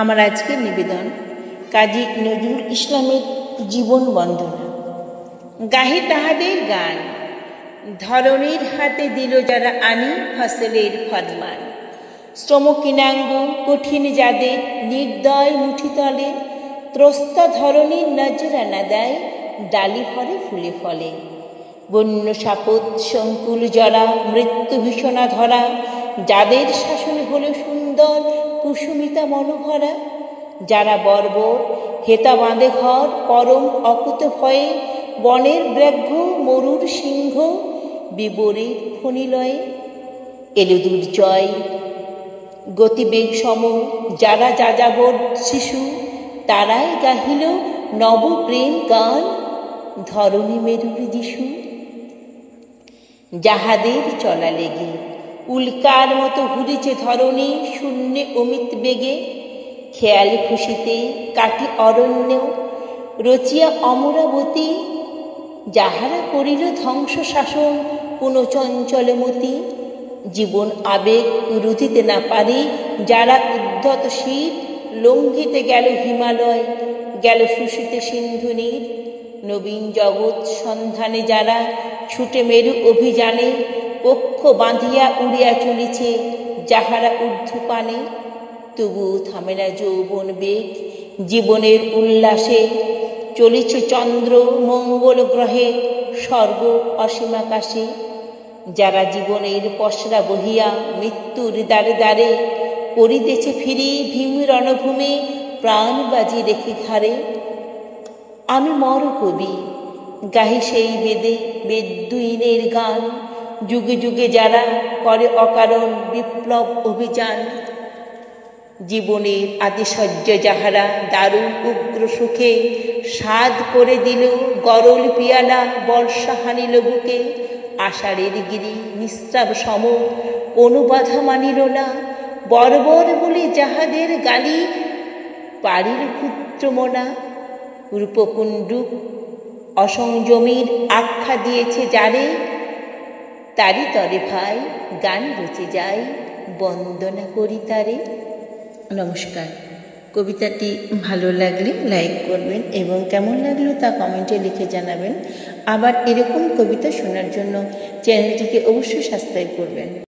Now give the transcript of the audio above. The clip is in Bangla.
আমার আজকের নিবেদন কাজী নজরুল ইসলামের জীবন বন্দনা। গাহে তাহাদের গান, ধরণীর হাতে দিল যারা আনি ফসলের ফরমান। শ্রমকিনাঙ্গ কঠিন যাদের নির্দয় মুঠিতলে, ত্রস্তা ধরণীর নজরানা দেয় ডালি ভরে ফুলে ফলে। বন্য সাপত সংকুল জরা, মৃত্যু ভীষণা ধরা, যাদের শাসন হলো সুন্দর কুসুমিতা মনোভরা। যারা বর্বর হেতা বাঁধে ঘর, পরম অকুত ভয়ে, বনের ব্যাঘ্র মরুর সিংহ বিবরের ফণিলয়ে। এলো দুর্জয় গতিবেগ সম, যারা যাযাবর শিশু, তারাই গাহিল নব প্রেম গান, ধরণী মেরুর যিশু। যাহাদের চলা লেগে উল্কার মতো ঘুরেছে ধরণী শূন্যে অমিত বেগে, খেয়াল খুশিতে কাটি অরণ্য রচিয়া অমরাবতী। যাহারা করিল ধ্বংস শাসন কোনো চঞ্চলমতি, জীবন আবেগ রুধিতে না পারে যারা উদ্ধত শীত, লঙ্ঘিতে গেল হিমালয়, গেল শুষিতে সিন্ধু নীর। নবীন জগৎ সন্ধানে যারা ছুটে মেরু অভিযানে, পক্ষ বাঁধিয়া উড়িয়া চলিছে যাহারা ঊর্ধ্বপানে। তবুও থামে না যৌবন বেগ জীবনের উল্লাসে, চলিছে চন্দ্র মঙ্গল গ্রহে স্বর্গ অসীমাকাশে। যারা জীবনের পসরা বহিয়া মৃত্যুর দ্বারে দ্বারে, করিতেছে ফিরি ভীম রণভূমে প্রাণ বাজি রেখে ঘাড়ে। আমি মর কবি গাহি সেই বেদে বেদুইনের গান, যুগে যুগে যারা করে অকারণ বিপ্লব অভিযান। জীবনের আদিশয্য যাহারা দারুণ উগ্র সুখে, সাধ করে দিল গরল পিয়ালা বর্ষা হানিল বুকে। আষাঢ়ের গিরি নিঃস্রাব সম কোনো বাধা মানিল না, বর্বর বলে যাহাদের গালি পারিল পুত্রমনা। রূপকুণ্ডুক অসংযমীর আখ্যা দিয়েছে যারে, তারি তরে ভাই গান রচে যায় বন্দনা করি তারে। নমস্কার। কবিতাটি ভালো লাগলে লাইক করবেন এবং কেমন লাগলো তা কমেন্টে লিখে জানাবেন। আবার এরকম কবিতা শোনার জন্য চ্যানেলটিকে অবশ্যই সাবস্ক্রাইব করবেন।